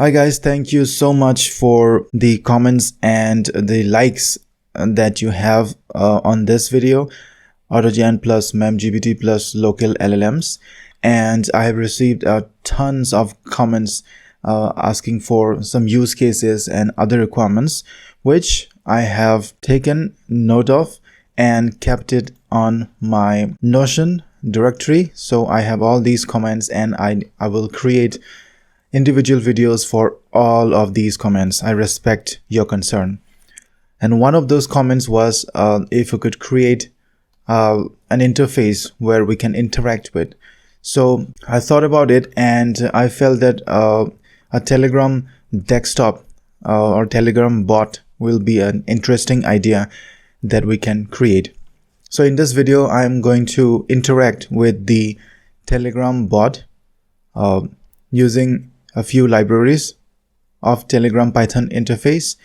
Hi guys, thank you so much for the comments and the likes that you have on this video, AutoGen plus MemGPT plus local LLMs. And I have received tons of comments asking for some use cases and other requirements, which I have taken note of and kept it on my Notion directory. So I have all these comments and I will create individual videos for all of these comments. I respect your concern. And one of those comments was if we could create an interface where we can interact with. So I thought about it and I felt that a Telegram desktop or Telegram bot will be an interesting idea that we can create. So in this video, I'm going to interact with the Telegram bot using a few libraries of Telegram Python interface,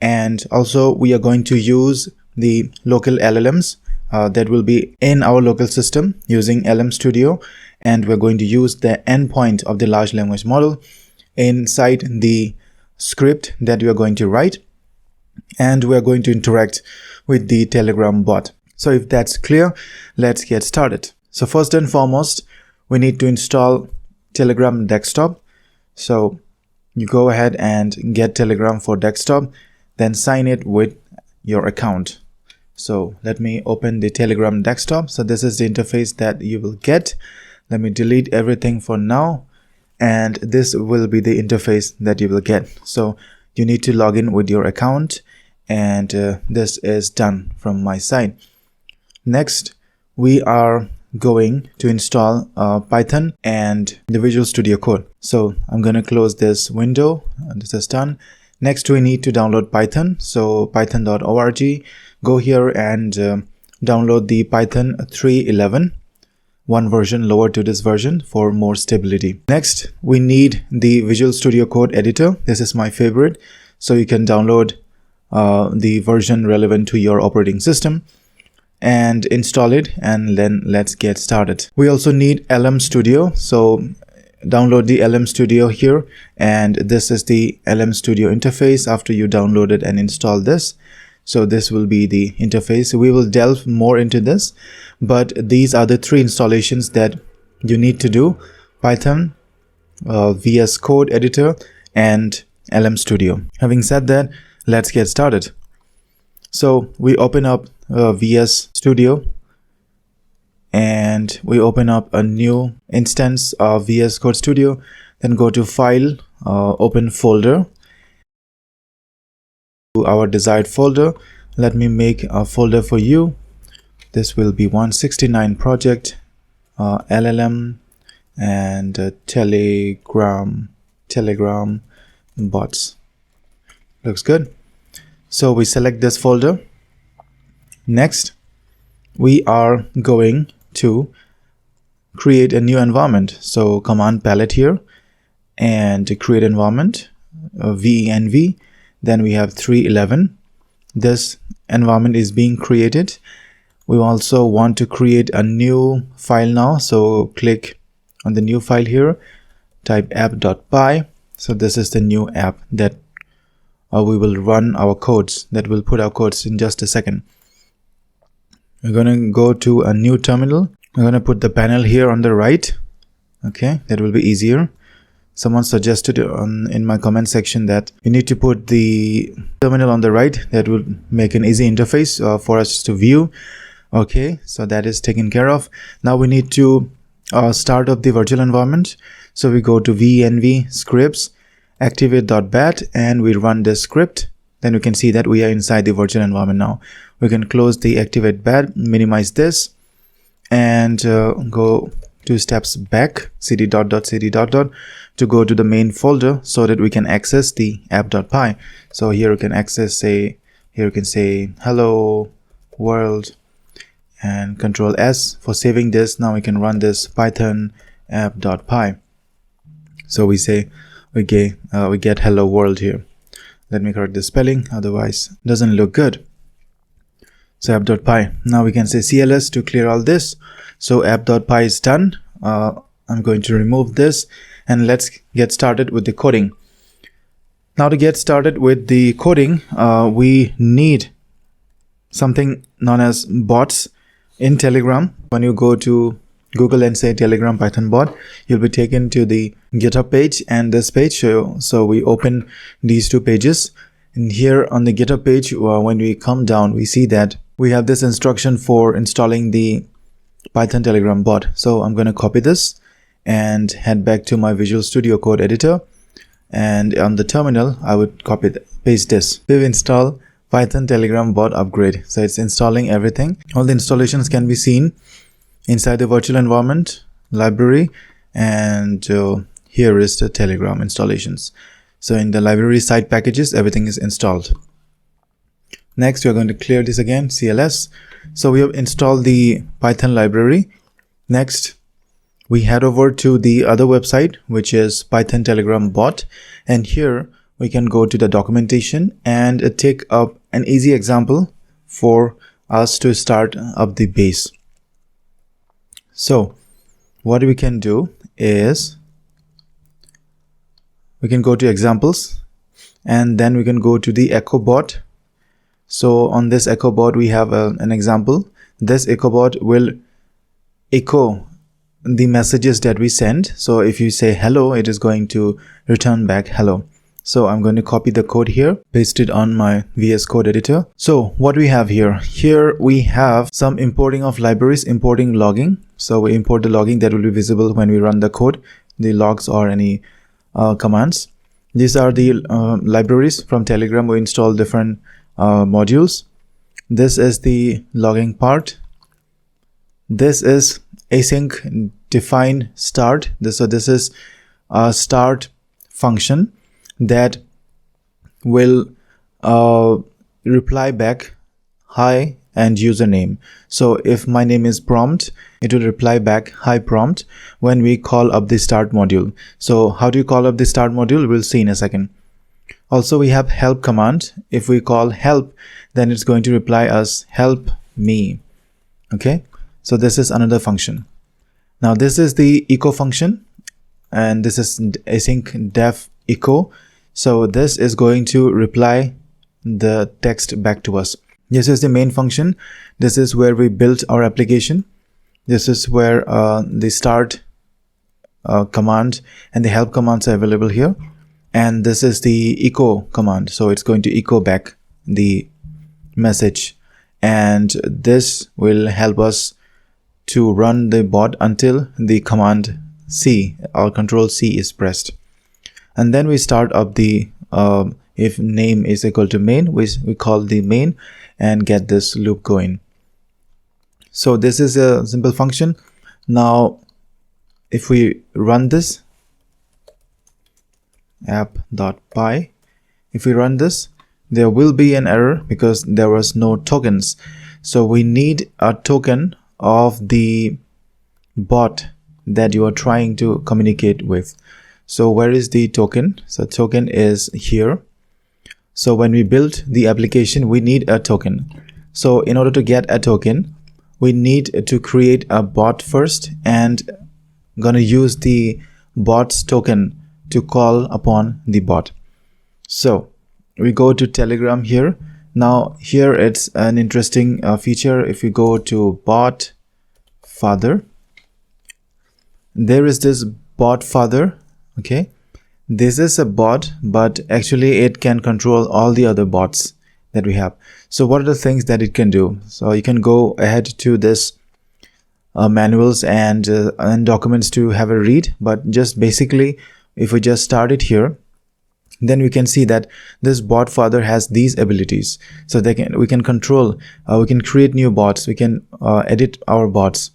and also we are going to use the local LLMs that will be in our local system using lmstudio, and we're going to use the endpoint of the large language model inside the script that we are going to write, and we are going to interact with the Telegram bot. So if that's clear, let's get started. So first and foremost, we need to install Telegram desktop. So you go ahead and get Telegram for desktop, then sign it with your account. So let me open the Telegram desktop. So this is the interface that you will get. Let me delete everything for now, and this will be the interface that you will get. So you need to log in with your account, and this is done from my side. Next, we are going to install Python and the Visual Studio Code. So I'm going to close this window. This is done. Next, we need to download Python. So python.org, go here and download the Python 3.11, one version lower to this version for more stability. Next, we need the Visual Studio Code editor. This is my favorite. So you can download the version relevant to your operating system and install it, and then let's get started. We also need lmstudio. So download the lmstudio here, and this is the lmstudio interface after you download it and install this. So this will be the interface. We will delve more into this, but these are the three installations that you need to do: Python, VSCode editor, and lmstudio. Having said that, let's get started. So we open up VS Studio, and we open up a new instance of VS Code Studio, then go to File, open Folder, to our desired folder. Let me make a folder for you. This will be 169 project, LLM, and Telegram bots. Looks good. So we select this folder. Next, we are going to create a new environment. So command palette here and create environment, venv. Then we have 3.11. This environment is being created. We also want to create a new file now. So click on the new file here, type app.py. So this is the new app that we will run our codes, that will put our codes in just a second. We're going to go to a new terminal. We're going to put the panel here on the right. Okay, that will be easier. Someone suggested in my comment section that you need to put the terminal on the right. That will make an easy interface for us to view. Okay, so that is taken care of. Now we need to start up the virtual environment. So we go to venv scripts, activate.bat, and we run this script. Then we can see that we are inside the virtual environment now. We can close the activate.bat, minimize this, and go 2 steps back, cd dot to go to the main folder so that we can access the app.py. So here you can access, here you can say hello world, and Control S for saving this. Now we can run this Python app.py. So we say we get hello world here. Let me correct the spelling, otherwise it doesn't look good. So app.py. Now we can say CLS to clear all this. So app.py is done. I'm going to remove this, and let's get started with the coding. Now to get started with the coding, we need something known as bots in Telegram. When you go to Google and say Telegram Python bot, you'll be taken to the GitHub page and this page. So we open these two pages, and here on the GitHub page, when we come down, we see that we have this instruction for installing the Python Telegram bot. So I'm going to copy this and head back to my Visual Studio Code editor, and on the terminal I would paste this. We've installed Python Telegram bot upgrade. So it's installing everything. All the installations can be seen inside the virtual environment library, and here is the Telegram installations. So in the library side packages, everything is installed. Next, we are going to clear this again, CLS. So we have installed the Python library. Next, we head over to the other website, which is Python Telegram bot, and here we can go to the documentation and take up an easy example for us to start up the base. So what we can do is we can go to examples, and then we can go to the echo bot. So on this echo bot, we have an example. This echo bot will echo the messages that we send. So if you say hello, it is going to return back hello. So I'm going to copy the code here, paste it on my VSCode editor. So what we have here we have some importing of libraries, importing logging. So we import the logging that will be visible when we run the code, the logs or any commands. These are the libraries from Telegram. We install different modules. This is the logging part. This is async define start. So this is a start function that will reply back hi and username. So if my name is prompt, it will reply back hi prompt when we call up the start module. So how do you call up the start module? We'll see in a second. Also, we have help command. If we call help, then it's going to reply us help me. Okay, so this is another function. Now this is the echo function, and this is async def echo. So this is going to reply the text back to us. This is the main function. This is where we built our application. This is where the start command and the help commands are available here. And this is the echo command. So it's going to echo back the message. And this will help us to run the bot until the command C or control C is pressed. And then we start up the if name is equal to main, we call the main and get this loop going. So this is a simple function. Now if we run this app.py, if we run this, there will be an error because there was no tokens. So we need a token of the bot that you are trying to communicate with. So where is the token? So token is here. So when we build the application, we need a token. So in order to get a token, we need to create a bot first, and gonna use the bot's token to call upon the bot. So we go to Telegram here. Now here it's an interesting feature. If we go to Botfather, there is this Botfather. Okay, this is a bot, but actually it can control all the other bots that we have. So what are the things that it can do? So you can go ahead to this manuals and documents to have a read, but just basically if we just start it here, then we can see that this Botfather has these abilities. So we can control, we can create new bots, we can edit our bots.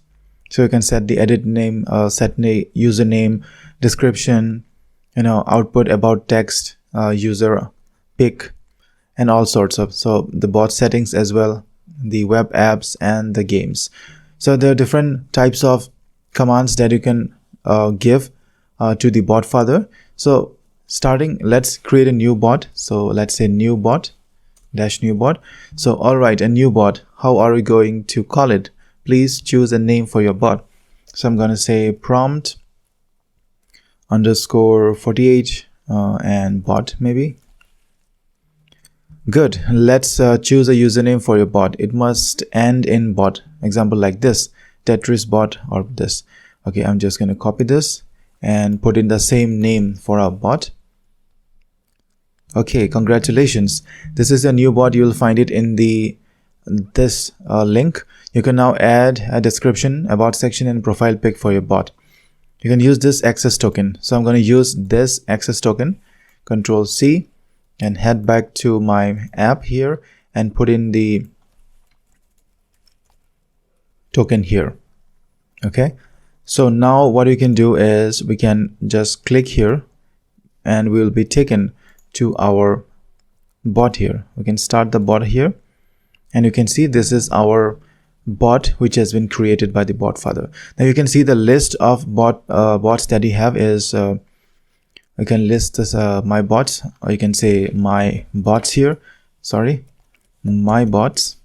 So you can set the edit name, set username, description, output, about text, user pick, and all sorts of. So the bot settings as well, the web apps and the games. So there are different types of commands that you can give to the Botfather. So starting, let's create a new bot. So let's say new bot -new bot. So all right, a new bot. How are we going to call it? Please choose a name for your bot. So I'm going to say prompt _48 and bot maybe. Good. Let's choose a username for your bot. It must end in bot. Example like this, Tetris bot or this. Okay, I'm just going to copy this and put in the same name for our bot. Okay, congratulations. This is a new bot. You'll find it in this link. You can now add a description, about section, and profile pic for your bot. You can use this access token. So I'm going to use this access token, Control C, and head back to my app here and put in the token here. Okay, so now what we can do is we can just click here and we'll be taken to our bot here. We can start the bot here, and you can see this is our bot which has been created by the Botfather. Now you can see the list of bots that you have is you can list this my bots, or you can say my bots here. Sorry, my bots.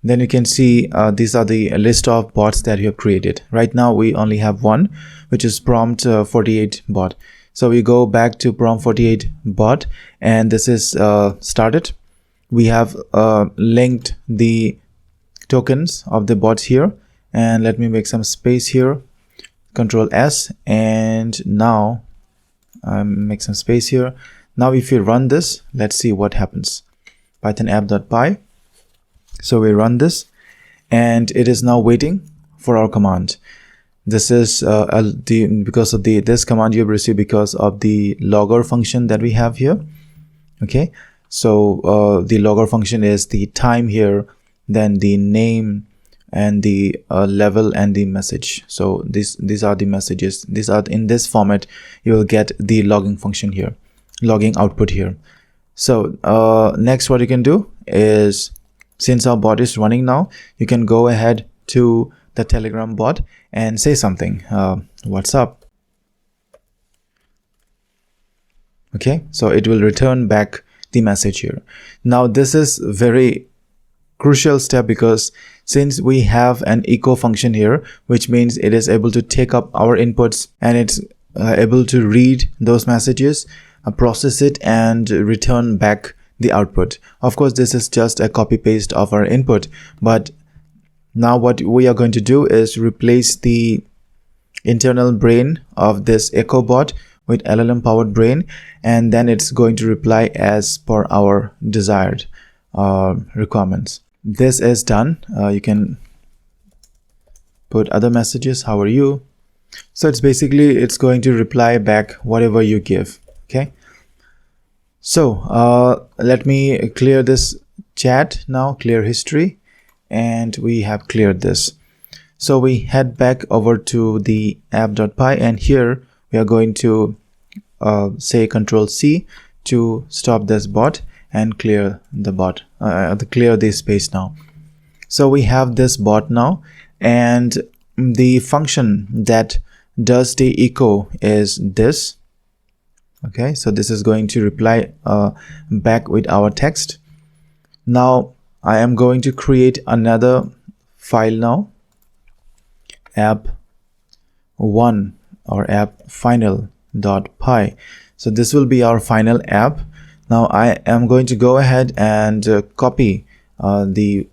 Then you can see these are the list of bots that you have created. Right now we only have one, which is prompt 48 bot. So we go back to prompt 48 bot, and this is started. We have linked the tokens of the bots here, and let me make some space here. Control S, and now make some space here. Now if you run this, let's see what happens. Python app.py. So we run this, and it is now waiting for our command. This is because of this command you have received because of the logger function that we have here. Okay, so the logger function is the time here, then the name, and the level, and the message. So these are the messages. These are in this format. You will get the logging function here, logging output here. So next what you can do is, since our bot is running now, you can go ahead to the Telegram bot and say something. What's up? Okay, so it will return back the message here. Now this is very crucial step, because since we have an echo function here, which means it is able to take up our inputs, and it's able to read those messages, process it, and return back the output. Of course, this is just a copy paste of our input, but now what we are going to do is replace the internal brain of this echo bot with LLM powered brain, and then it's going to reply as per our desired requirements. This is done. You can put other messages. How are you? So it's going to reply back whatever you give. Okay, so let me clear this chat now, clear history, and we have cleared this. So we head back over to the app.py, and here we are going to say Control C to stop this bot and clear the bot, clear the space now. So we have this bot now, and the function that does the echo is this. Okay, so this is going to reply back with our text. Now I am going to create another file now, app1 or app final.py. So this will be our final app. Now I am going to go ahead and copy the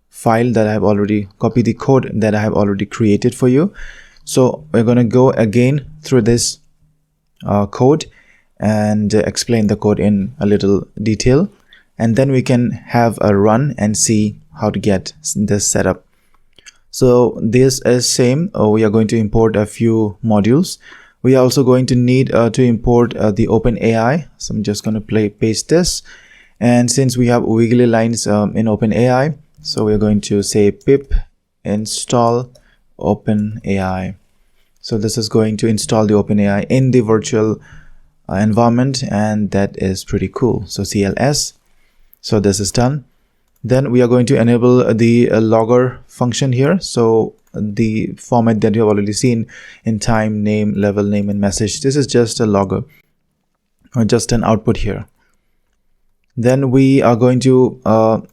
file that I have already copied, the code that I have already created for you. So we're going to go again through this code and explain the code in a little detail, and then we can have a run and see how to get this set up. So this is same. We are going to import a few modules. We are also going to need to import the OpenAI. So I'm just going to paste this, and since we have wiggly lines in OpenAI, so we're going to say pip install OpenAI. So this is going to install the OpenAI in the virtual environment, and that is pretty cool. So CLS. So this is done. Then we are going to enable the logger function here. So the format that you have already seen in time, name, level, name, and message, this is just a logger or just an output here. Then we are going to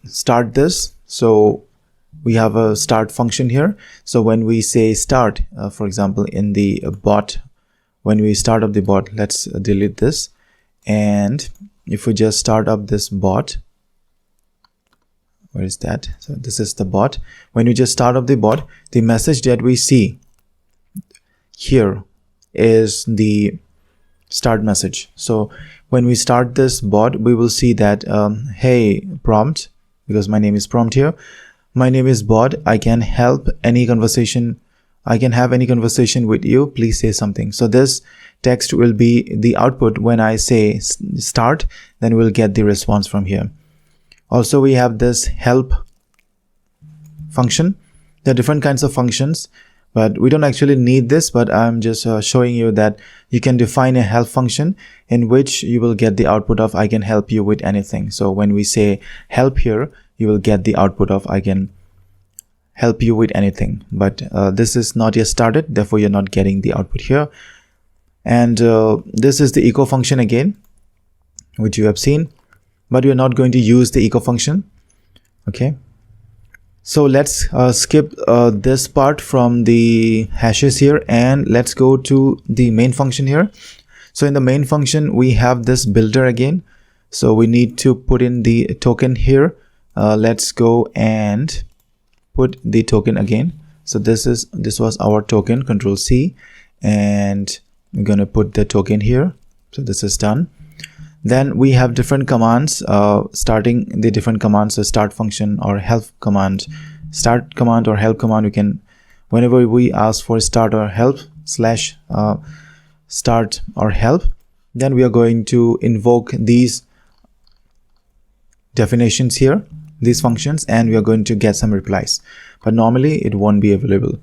start this. So we have a start function here. So when we say start, for example, in the bot, when we start up the bot, let's delete this, and if we just start up this bot, where is that? So this is the bot. When you just start up the bot, the message that we see here is the start message. So when we start this bot, we will see that hey prompt, because my name is prompt here, my name is bot, I can help any conversation, I can have any conversation with you, please say something. So this text will be the output. When I say start, then we'll get the response from here. Also, we have this help function. There are different kinds of functions, but we don't actually need this, but I'm just showing you that you can define a help function in which you will get the output of I can help you with anything. So when we say help here, you will get the output of I can help you with anything. But this is not yet started, therefore you're not getting the output here. And this is the echo function again, which you have seen, but we're not going to use the echo function. Okay, so let's skip this part from the hashes here, and let's go to the main function here. So in the main function, we have this builder again. So we need to put in the token here. Let's go and put the token again. So this was our token, Control C, and we're going to put the token here. So this is done. Then we have different commands, starting the different commands, so start function or help command, start command or help command. We can, whenever we ask for start or help slash start or help, then we are going to invoke these definitions here, these functions, and we are going to get some replies, but normally it won't be available.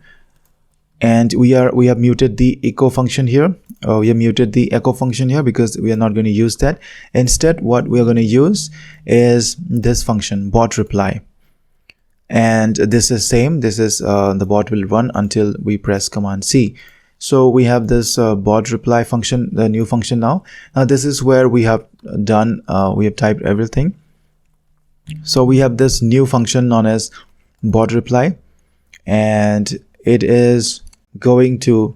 And we have muted the echo function here. We have muted the echo function here because we are not going to use that. Instead, what we are going to use is this function, bot reply. And this is same. This is the bot will run until we press Command C. So we have this bot reply function, the new function now. Now this is where we have done, we have typed everything. So we have this new function known as bot reply, and it is going to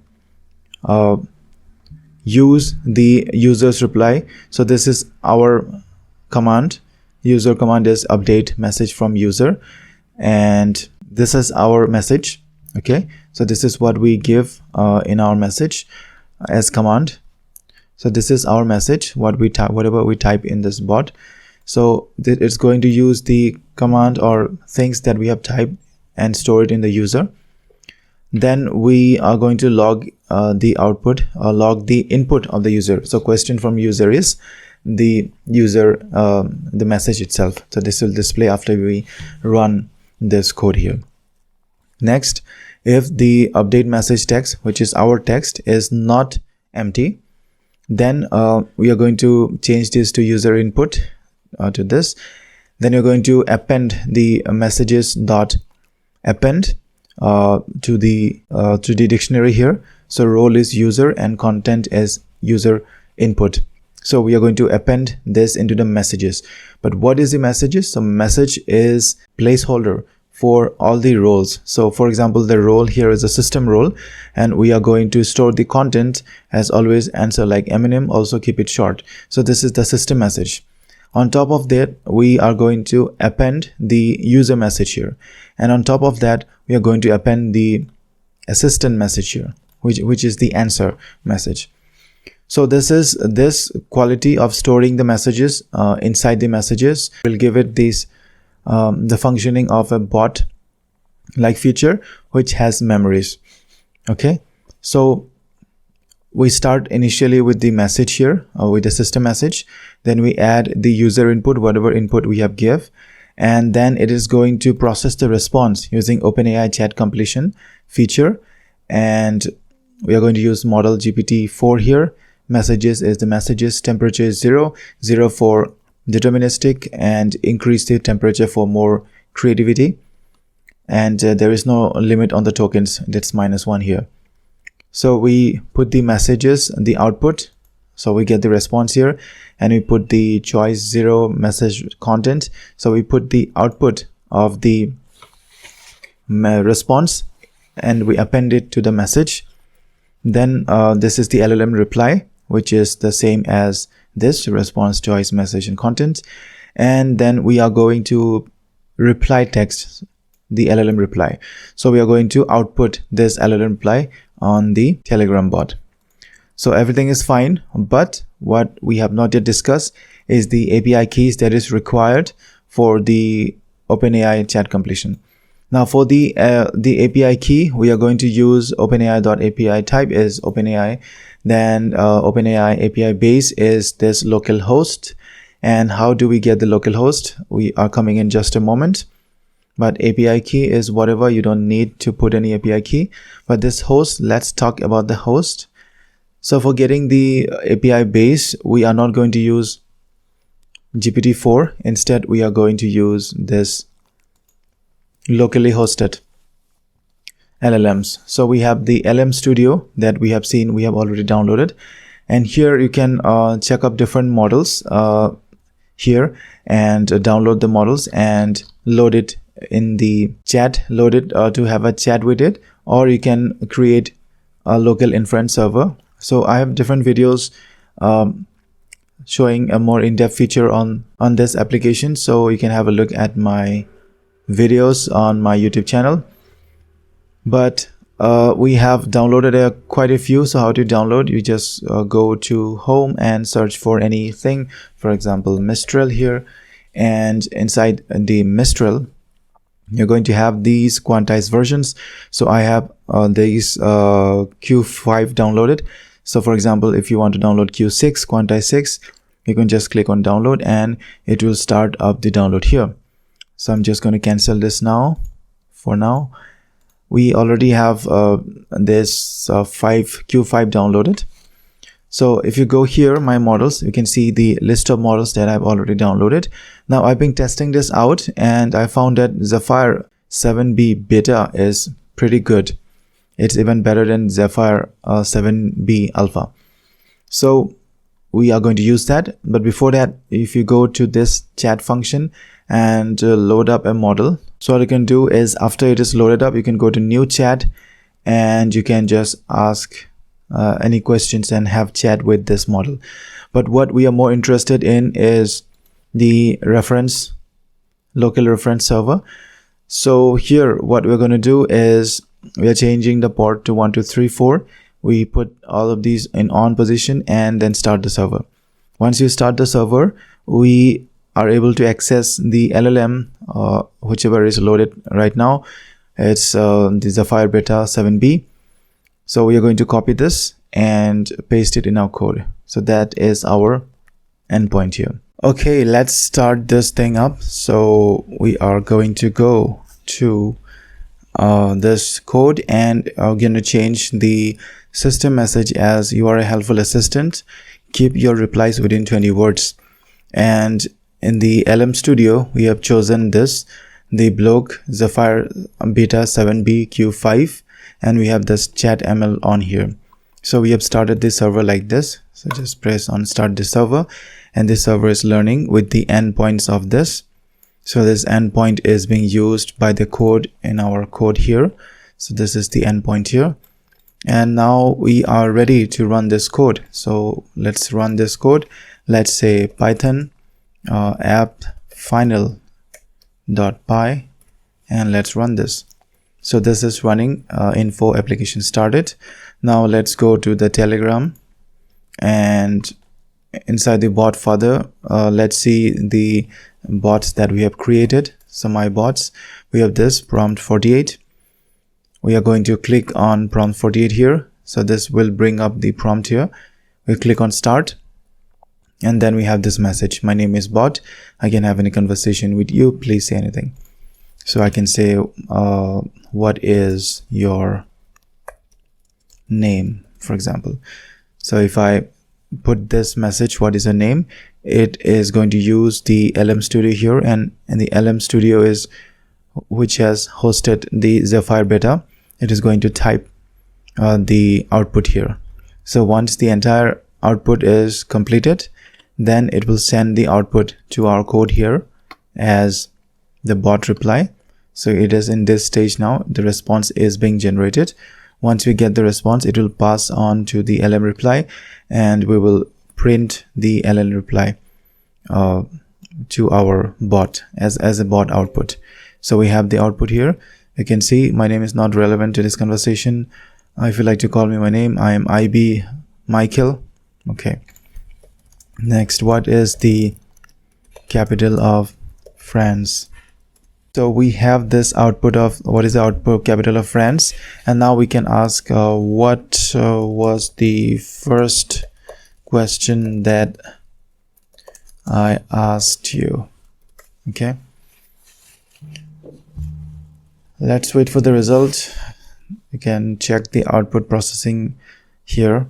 use the user's reply. So this is our command. User command is update message from user, and this is our message. Okay, so this is what we give in our message as command. So this is our message, what we type, whatever we type in this bot. So it's going to use the command or things that we have typed and store it in the user. Then we are going to log the output or log the input of the user. So question from user is the user, the message itself. So this will display after we run this code here. Next, if the update message text, which is our text, is not empty, then we are going to change this to user input to this. Then you're going to append the messages dot append to the dictionary here. So role is user and content is user input. So we are going to append this into the messages. But what is the messages? So message is placeholder for all the roles. So for example, the role here is a system role, and we are going to store the content as always answer like Eminem, also keep it short. So this is the system message. On top of that, we are going to append the user message here, and on top of that we are going to append the assistant message here, which is the answer message. So this quality of storing the messages inside the messages will give it this the functioning of a bot like feature which has memories. Okay, so we start initially with the message here, with the system message. Then we add the user input, whatever input we have give, and then it is going to process the response using OpenAI chat completion feature. And we are going to use model GPT-4 here. Messages is the messages, temperature is 0 for deterministic, and increase the temperature for more creativity. And there is no limit on the tokens, that's -1 here. So we put the messages, the output, so we get the response here, and we put the choice 0 message content. So we put the output of the response and we append it to the message. Then this is the LLM reply. which is the same as this response, choice, message, and content. And then we are going to reply text, the LLM reply. So we are going to output this LLM reply on the Telegram bot. So everything is fine, but what we have not yet discussed is the API keys that is required for the OpenAI chat completion. Now for the API key, we are going to use OpenAI.API type is OpenAI. Then OpenAI API base is this local host. And how do we get the local host? We are coming in just a moment. But API key is whatever, you don't need to put any API key. But this host, let's talk about the host. So for getting the API base, we are not going to use GPT-4. Instead, we are going to use this locally hosted LLMs. So we have the lmstudio that we have seen, we have already downloaded. And here you can check up different models here and download the models and load it in the chat, load it to have a chat with it, or you can create a local inference server. So I have different videos showing a more in-depth feature on this application. So you can have a look at my videos on my YouTube channel. But we have downloaded quite a few. So how to download? You just go to home and search for anything, for example Mistral here, and inside the Mistral you're going to have these quantized versions. So I have these Q5 downloaded. So for example, if you want to download Q6 quantized 6, you can just click on download and it will start up the download here. So I'm just going to cancel this now. For now we already have this Q5 downloaded. So if you go here, my models, you can see the list of models that I've already downloaded. Now I've been testing this out and I found that Zephyr 7B beta is pretty good. It's even better than Zephyr 7B alpha. So we are going to use that. But before that, if you go to this chat function and load up a model, so what you can do is after it is loaded up, you can go to new chat and you can just ask any questions and have chat with this model. But what we are more interested in is the reference, local reference server. So here what we're going to do is we are changing the port to 1234. We put all of these in on position and then start the server. Once you start the server, we are able to access the LLM, whichever is loaded right now. It's the Zephyr beta 7B. So we are going to copy this and paste it in our code. So that is our endpoint here. Okay, let's start this thing up. So we are going to go to this code and are going to change the system message as you are a helpful assistant. Keep your replies within 20 words. And in the lmstudio, we have chosen this, the blog Zephyr beta 7B Q5. And we have this chat ML on here. So we have started this server like this. So just press on start the server and this server is learning with the endpoints of this. So this endpoint is being used by the code in our code here. So this is the endpoint here. And now we are ready to run this code. So let's run this code. Let's say Python app final.py and let's run this. So this is running info application started. Now let's go to the Telegram and inside the Botfather, let's see the bots that we have created. So my bots, we have this prompt 48. We are going to click on prompt 48 here. So this will bring up the prompt here. We click on start and then we have this message. My name is bot. I can have any conversation with you. Please say anything. So I can say, what is your name, for example. So if I put this message, what is your name, it is going to use the lmstudio here, and the lmstudio is which has hosted the Zephyr beta. It is going to type the output here. So once the entire output is completed, then it will send the output to our code here as the bot reply. So it is in this stage now. The response is being generated. Once we get the response, it will pass on to the LM reply, and we will print the LM reply to our bot as a bot output. So we have the output here. You can see my name is not relevant to this conversation. If you like to call me my name, I am IB Michael. Okay. Next, what is the capital of France? So we have this output of what is the output capital of France, and now we can ask what was the first question that I asked you. Okay, let's wait for the result. You can check the output processing here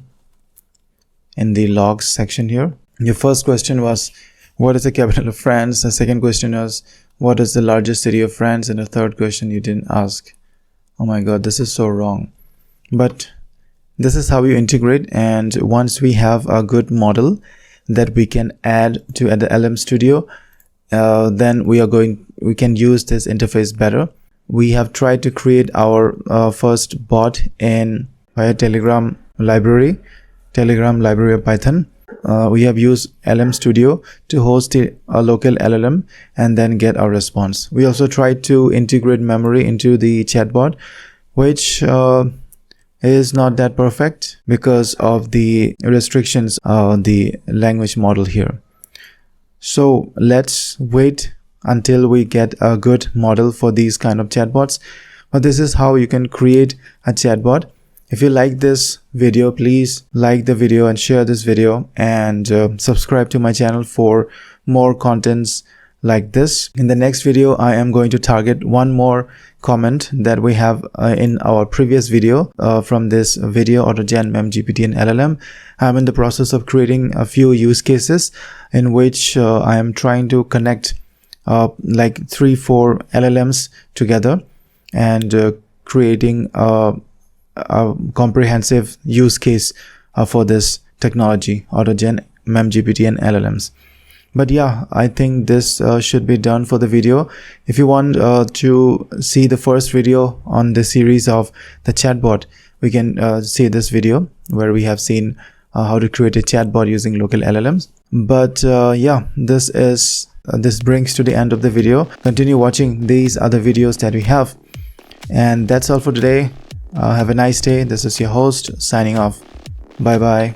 in the logs section here. Your first question was, what is the capital of France? The second question was, what is the largest city of France? And the third question you didn't ask. Oh my god, this is so wrong. But this is how you integrate, and once we have a good model that we can add to the lmstudio, then we can use this interface better. We have tried to create our first bot via Telegram library of Python. We have used lmstudio to host a local LLM and then get our response. We also tried to integrate memory into the chatbot, which is not that perfect because of the restrictions of the language model here. So let's wait until we get a good model for these kind of chatbots. But this is how you can create a chatbot. If you like this video, please like the video and share this video, and subscribe to my channel for more contents like this. In the next video, I am going to target one more comment that we have in our previous video from this video AutoGen, MemGPT and LLM. I'm in the process of creating a few use cases in which I am trying to connect like 3-4 LLMs together and creating a comprehensive use case for this technology, AutoGen, MemGPT and LLMs. But yeah, I think this should be done for the video. If you want to see the first video on the series of the chatbot, we can see this video where we have seen how to create a chatbot using local LLMs. But yeah, this brings to the end of the video. Continue watching these other videos that we have. And that's all for today. Have a nice day. This is your host signing off. Bye bye.